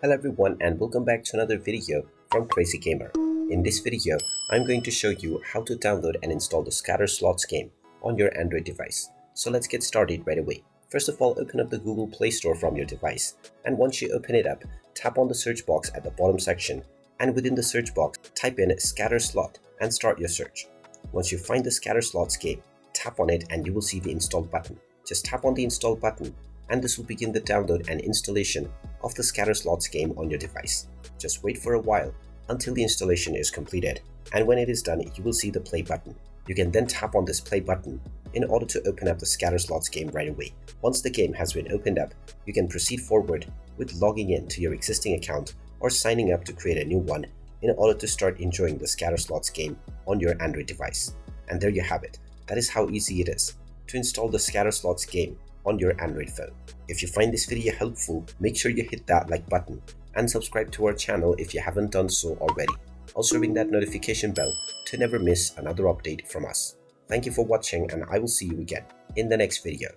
Hello everyone and welcome back to another video from Crazy Gamer. In this video, I'm going to show you how to download and install the Scatterslots game on your Android device. So let's get started right away. First of all, open up the Google Play Store from your device, and once you open it up, tap on the search box at the bottom section, and within the search box, type in Scatterslot and start your search. Once you find the Scatterslots game, tap on it and you will see the install button. Just tap on the install button and this will begin the download and installation of the Scatterslots game on your device. Just wait for a while until the installation is completed, and when it is done, you will see the play button. You can then tap on this play button in order to open up the Scatterslots game right away. Once the game has been opened up, you can proceed forward with logging in to your existing account or signing up to create a new one in order to start enjoying the Scatterslots game on your Android device. And there you have it. That is how easy it is to install the Scatterslots game on your Android phone. If you find this video helpful, make sure you hit that like button and subscribe to our channel if you haven't done so already. Also ring that notification bell to never miss another update from us. Thank you for watching and I will see you again in the next video.